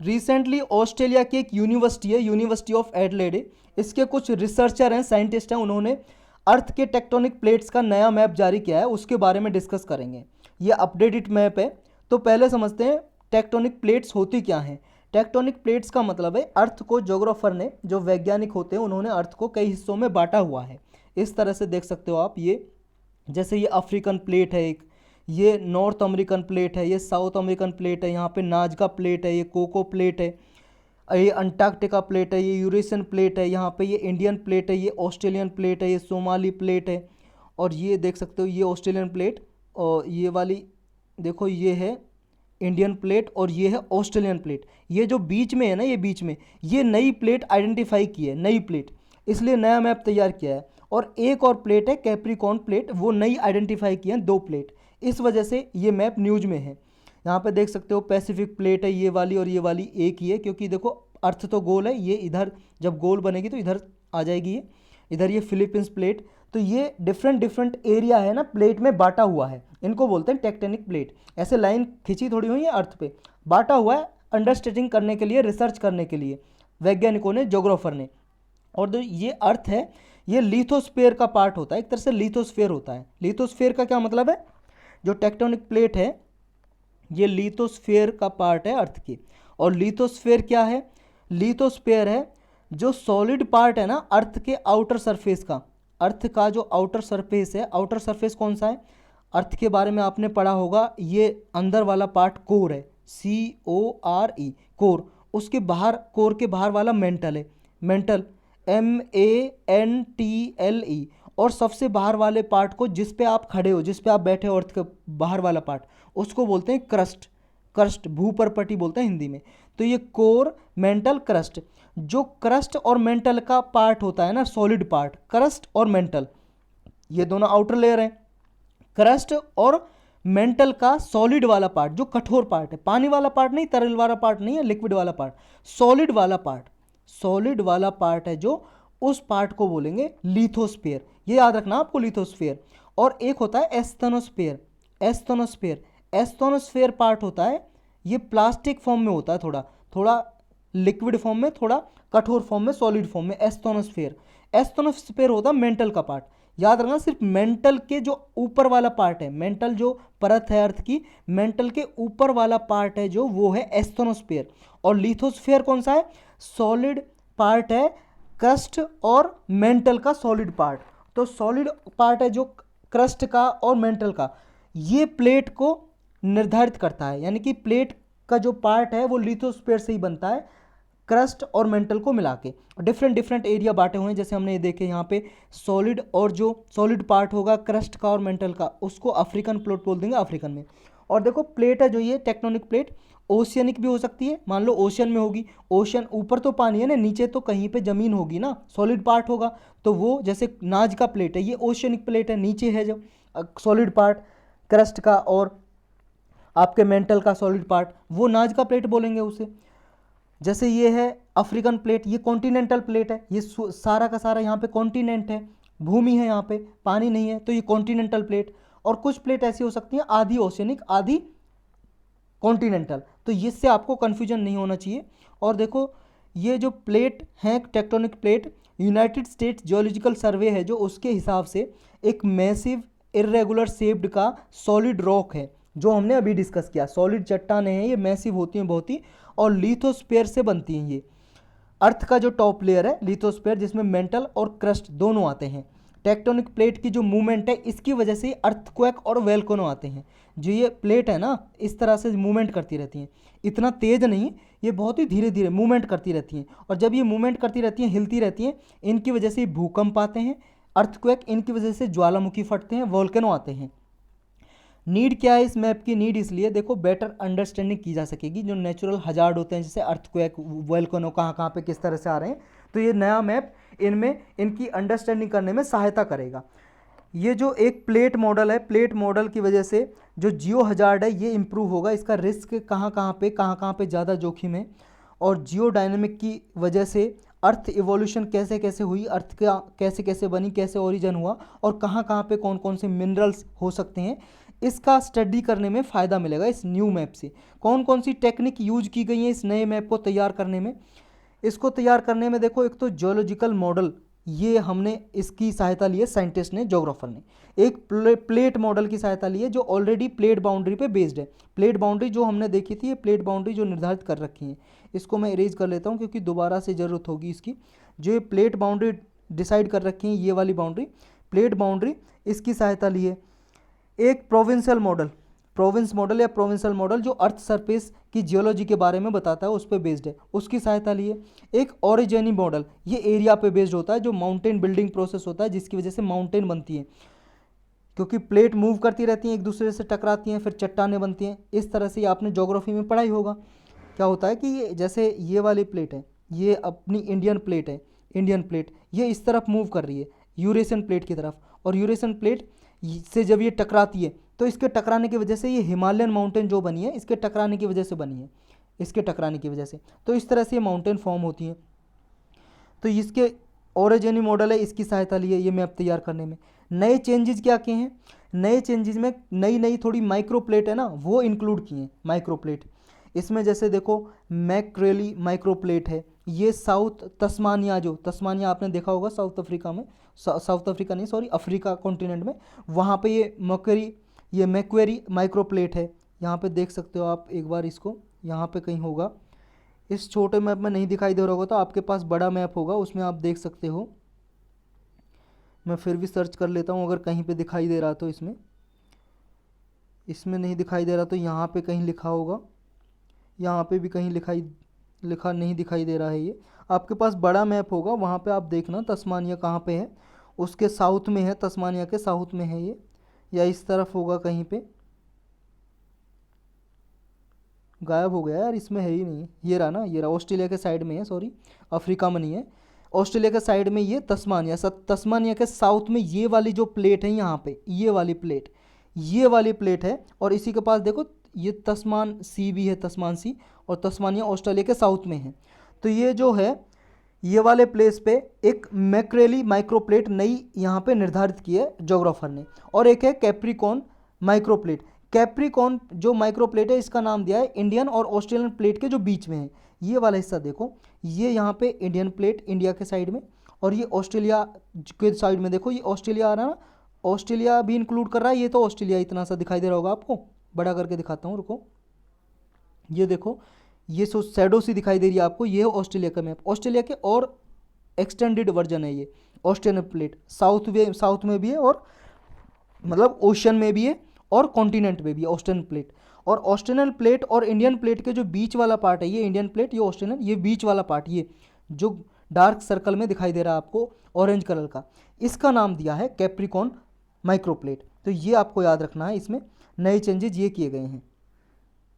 Recently Australia की एक university है, यूनिवर्सिटी ऑफ एडलेड, इसके कुछ रिसर्चर हैं, साइंटिस्ट हैं, उन्होंने अर्थ के टेक्टोनिक प्लेट्स का नया मैप जारी किया है, उसके बारे में डिस्कस करेंगे। ये अपडेटेड मैप है। तो पहले समझते हैं टेक्टोनिक प्लेट्स होती क्या हैं। टेक्टोनिक प्लेट्स का मतलब है अर्थ को ज्योग्राफर ने, जो वैज्ञानिक होते हैं, उन्होंने अर्थ को कई हिस्सों में बांटा हुआ है। इस तरह से देख सकते हो आप, ये जैसे ये अफ्रीकन प्लेट है एक, ये नॉर्थ अमेरिकन प्लेट है, ये साउथ अमेरिकन प्लेट है, यहाँ पे नाजका प्लेट है, ये कोको प्लेट है, ये अंटार्कटिका प्लेट है, ये यूरेशियन प्लेट है, यहाँ पे ये इंडियन प्लेट है, ये ऑस्ट्रेलियन प्लेट है, ये सोमाली प्लेट है, और ये देख सकते हो ये ऑस्ट्रेलियन प्लेट, और ये वाली देखो ये है इंडियन प्लेट, और ये है ऑस्ट्रेलियन प्लेट। ये जो बीच में है ना, ये बीच में ये नई प्लेट आइडेंटिफाई की है, नई प्लेट, इसलिए नया मैप तैयार किया है। और एक और प्लेट है कैप्रिकॉर्न प्लेट, वो नई आइडेंटिफाई की है, 2 प्लेट, इस वजह से ये मैप न्यूज में है। यहाँ पे देख सकते हो पैसिफिक प्लेट है ये वाली, और ये वाली एक ही है, क्योंकि देखो अर्थ तो गोल है, ये इधर जब गोल बनेगी तो इधर आ जाएगी ये, इधर ये फिलीपींस प्लेट। तो ये डिफरेंट डिफरेंट एरिया है ना, प्लेट में बांटा हुआ है, इनको बोलते हैं टेक्टोनिक प्लेट। ऐसे लाइन खिंची थोड़ी हुई है, अर्थ पे बांटा हुआ है, अंडरस्टैंडिंग करने के लिए, रिसर्च करने के लिए वैज्ञानिकों ने, ज्योग्राफर ने। और जो ये अर्थ है, ये लिथोस्फीयर का पार्ट होता है, एक तरह से लिथोस्फीयर होता है। लिथोस्फीयर का क्या मतलब है, जो टेक्टोनिक प्लेट है ये लिथोस्फीयर का पार्ट है अर्थ की। और लिथोस्फीयर क्या है, लिथोस्फीयर है जो सॉलिड पार्ट है ना अर्थ के आउटर सरफेस का। अर्थ का जो आउटर सरफेस है, आउटर सरफेस कौन सा है, अर्थ के बारे में आपने पढ़ा होगा, ये अंदर वाला पार्ट कोर है, CORE, कोर। उसके बाहर, कोर के बाहर वाला मेंटल है, मेंटल MANTLE। और सबसे बाहर वाले पार्ट को, जिस पे आप खड़े हो, जिस पे आप बैठे हो, अर्थ के बाहर वाला पार्ट, उसको बोलते हैं क्रस्ट। क्रस्ट, भूपरपटी बोलते हैं हिंदी में। तो ये कोर, मेंटल, क्रस्ट। जो क्रस्ट और मेंटल का पार्ट होता है ना, सॉलिड पार्ट, क्रस्ट और मेंटल, ये दोनों आउटर लेयर हैं। क्रस्ट और मेंटल का सॉलिड वाला पार्ट, जो कठोर पार्ट है, पानी वाला पार्ट नहीं, तरल वाला पार्ट नहीं है, लिक्विड वाला पार्ट, सॉलिड वाला पार्ट, सॉलिड वाला पार्ट है जो, उस पार्ट को बोलेंगे लिथोस्फीयर। ये याद रखना आपको, लिथोस्फीयर। और एक होता है एस्थेनोस्फीयर। एस्थेनोस्फीयर, एस्थेनोस्फीयर पार्ट होता है, ये प्लास्टिक फॉर्म में होता है, थोड़ा थोड़ा लिक्विड फॉर्म में, थोड़ा कठोर फॉर्म में, सॉलिड फॉर्म में, एस्थेनोस्फीयर। एस्थेनोस्फीयर होता है मेंटल का पार्ट। याद रखना, सिर्फ मेंटल के जो ऊपर वाला पार्ट है, मेंटल जो परत है अर्थ की, मेंटल के ऊपर वाला पार्ट है जो, वो है एस्थेनोस्फीयर। और लिथोस्फीयर कौन सा है, सॉलिड पार्ट है, क्रस्ट और मेंटल का सॉलिड पार्ट। तो सॉलिड पार्ट है जो क्रस्ट का और मेंटल का, ये प्लेट को निर्धारित करता है, यानी कि प्लेट का जो पार्ट है वो लिथोस्फीयर से ही बनता है, क्रस्ट और मेंटल को मिला के। डिफरेंट डिफरेंट एरिया बांटे हुए हैं, जैसे हमने ये देखे यहाँ पे सॉलिड, और जो सॉलिड पार्ट होगा क्रस्ट का और मेंटल का, उसको अफ्रीकन प्लेट बोल देंगे, अफ्रीकन में। और देखो प्लेट है जो ये टेक्टोनिक प्लेट, ओशियनिक भी हो सकती है, मान लो ओशियन में होगी, ओशियन ऊपर तो पानी है ना, नीचे तो कहीं पे ज़मीन होगी ना, सॉलिड पार्ट होगा, तो वो जैसे नाज का प्लेट है, ये ओशियनिक प्लेट है, नीचे है जो सॉलिड पार्ट क्रस्ट का और आपके मेंटल का सॉलिड पार्ट, वो नाज का प्लेट बोलेंगे उसे। जैसे ये है अफ्रीकन प्लेट, ये कॉन्टिनेंटल प्लेट है, ये सारा का सारा यहाँ पे कॉन्टिनेंट है, भूमि है, यहाँ पे पानी नहीं है, तो ये कॉन्टिनेंटल प्लेट। और कुछ प्लेट ऐसी हो सकती हैं आधी ओशियनिक आधी कॉन्टिनेंटल, तो इससे आपको कन्फ्यूजन नहीं होना चाहिए। और देखो ये जो प्लेट हैं tectonic plate, United States geological survey है जो, उसके हिसाब से एक मैसिव इरेगुलर शेप्ड का सॉलिड रॉक है, जो हमने अभी डिस्कस किया। सॉलिड चट्टानें हैं, ये मैसिव होती हैं बहुत ही, और लिथोस्फीयर से बनती हैं ये। अर्थ का जो टॉप लेयर है लिथोस्फीयर, जिसमें मेंटल और क्रस्ट दोनों आते हैं। टेक्टोनिक प्लेट की जो मूवमेंट है, इसकी वजह से अर्थक्वेक और वोल्केनो आते हैं। जो ये प्लेट है ना, इस तरह से मूवमेंट करती रहती हैं, इतना तेज नहीं, ये बहुत ही धीरे धीरे मूवमेंट करती रहती हैं। और जब ये मूवमेंट करती रहती हैं, हिलती रहती हैं, इनकी वजह से भूकंप आते हैं, अर्थक्वेक, इनकी वजह से ज्वालामुखी फटते हैं, वोल्केनो आते हैं। नीड क्या है इस मैप की, नीड इसलिए देखो बेटर अंडरस्टैंडिंग की जा सकेगी, जो नेचुरल हजार्ड होते हैं जैसे अर्थक्वेक, वोल्केनो कहाँ कहाँ पे किस तरह से आ रहे हैं, तो ये नया मैप इनमें इनकी अंडरस्टैंडिंग करने में सहायता करेगा। ये जो एक प्लेट मॉडल है, प्लेट मॉडल की वजह से जो जियो हजार्ड है ये इम्प्रूव होगा, इसका रिस्क कहाँ कहाँ पे ज़्यादा जोखिम है, और जियो डायनेमिक की वजह से अर्थ इवोल्यूशन कैसे कैसे हुई, अर्थ का कैसे कैसे बनी, कैसे ओरिजिन हुआ, और कहाँ पे कौन कौन से मिनरल्स हो सकते हैं, इसका स्टडी करने में फ़ायदा मिलेगा इस न्यू मैप से। कौन कौन सी टेक्निक यूज की गई है इस नए मैप को तैयार करने में? इसको तैयार करने में देखो, एक तो जियोलॉजिकल मॉडल, ये हमने इसकी सहायता ली है साइंटिस्ट ने, जोग्राफर ने। एक प्लेट मॉडल की सहायता ली है जो ऑलरेडी प्लेट बाउंड्री पे बेस्ड है। प्लेट बाउंड्री जो हमने देखी थी, ये प्लेट बाउंड्री जो निर्धारित कर रखी है, इसको मैं इरेज कर लेता हूँ क्योंकि दोबारा से ज़रूरत होगी इसकी। जो ये प्लेट बाउंड्री डिसाइड कर रखी है, ये वाली बाउंड्री, प्लेट बाउंड्री, इसकी सहायता ली है। एक प्रोविंशियल मॉडल, प्रोविंस मॉडल या प्रोविंशियल मॉडल जो अर्थ सरफेस की जियोलॉजी के बारे में बताता है, उस पर बेस्ड है, उसकी सहायता लिए। एक ओरिजिनी मॉडल, ये एरिया पे बेस्ड होता है, जो माउंटेन बिल्डिंग प्रोसेस होता है जिसकी वजह से माउंटेन बनती है, क्योंकि प्लेट मूव करती रहती हैं, एक दूसरे से टकराती हैं, फिर चट्टानें बनती हैं। इस तरह से आपने ज्योग्राफी में पढ़ाई होगा। क्या होता है कि जैसे ये वाली प्लेट है, ये अपनी इंडियन प्लेट है, इंडियन प्लेट ये इस तरफ मूव कर रही है यूरेशियन प्लेट की तरफ, और यूरेशियन प्लेट से जब ये टकराती है तो इसके टकराने की वजह से ये हिमालयन माउंटेन जो बनी है, इसके टकराने की वजह से बनी है, इसके टकराने की वजह से, तो इस तरह से ये माउंटेन फॉर्म होती हैं। तो इसके ओरिजिनी मॉडल है, इसकी सहायता ली है ये मैप तैयार करने में। नए चेंजेस क्या किए हैं? नए चेंजेस में नई नई थोड़ी माइक्रो प्लेट है ना, वो इंक्लूड किए हैं, माइक्रो प्लेट। इसमें जैसे देखो मैक्रेली माइक्रो प्लेट है, ये साउथ तस्मानिया, जो तस्मानिया आपने देखा होगा साउथ अफ्रीका में, साउथ अफ्रीका नहीं सॉरी, अफ्रीका कॉन्टिनेंट में, वहाँ पे ये मैक्वेरी माइक्रो प्लेट है। यहाँ पे देख सकते हो आप एक बार इसको, यहाँ पे कहीं होगा, इस छोटे मैप में नहीं दिखाई दे रहा होगा तो आपके पास बड़ा मैप होगा, उसमें आप देख सकते हो। मैं फिर भी सर्च कर लेता हूँ, अगर कहीं पे दिखाई दे रहा तो इसमें नहीं दिखाई दे रहा तो यहाँ पे कहीं लिखा होगा, यहाँ पे भी कहीं लिखा नहीं दिखाई दे रहा है। ये आपके पास बड़ा मैप होगा, वहाँ पे आप देखना तस्मानिया कहाँ पे है, उसके साउथ में है, तस्मानिया के साउथ में है ये, या इस तरफ होगा कहीं पे। गायब हो गया यार, इसमें है ही नहीं, ये रहा ना, ये रहा, ऑस्ट्रेलिया के साइड में है, सॉरी अफ्रीका में नहीं है, ऑस्ट्रेलिया के साइड में ये तस्मानिया, तस्मानिया के साउथ में ये वाली जो प्लेट है, यहाँ पे ये वाली प्लेट है। और इसी के पास देखो ये तस्मान सी भी है, तस्मान सी, और तस्मानिया ऑस्ट्रेलिया के साउथ में है। तो ये जो है, ये वाले प्लेस पे एक मैक्रेली माइक्रोप्लेट नई यहाँ पे निर्धारित की है जोग्राफर ने, और एक है कैप्रिकॉन माइक्रोप्लेट। कैप्रिकॉन जो माइक्रोप्लेट है, इसका नाम दिया है इंडियन और ऑस्ट्रेलियन प्लेट के जो बीच में है, ये वाला हिस्सा देखो, ये यहाँ पे इंडियन प्लेट इंडिया के साइड में, और ये ऑस्ट्रेलिया के साइड में देखो, ये ऑस्ट्रेलिया आ रहा है ना, ऑस्ट्रेलिया भी इंक्लूड कर रहा है, ये तो ऑस्ट्रेलिया इतना सा दिखाई दे रहा होगा आपको, बड़ा करके दिखाता हूँ, रुको, ये देखो, ये सो शैडो सी दिखाई दे रही है आपको, ये है ऑस्ट्रेलिया का मैप, ऑस्ट्रेलिया के और एक्सटेंडेड वर्जन है ये ऑस्ट्रेलियन प्लेट, साउथ में भी है, और मतलब ओशन में भी है, और कॉन्टिनेंट में भी है ऑस्ट्रेलियन प्लेट। और ऑस्ट्रेलियन प्लेट और इंडियन प्लेट के जो बीच वाला पार्ट है, ये इंडियन प्लेट, ये ऑस्ट्रेलियन, ये बीच वाला पार्ट, ये जो डार्क सर्कल में दिखाई दे रहा है आपको ऑरेंज कलर का, इसका नाम दिया है कैप्रिकॉन माइक्रोप्लेट। तो ये आपको याद रखना है, इसमें नए चेंजेस ये किए गए हैं।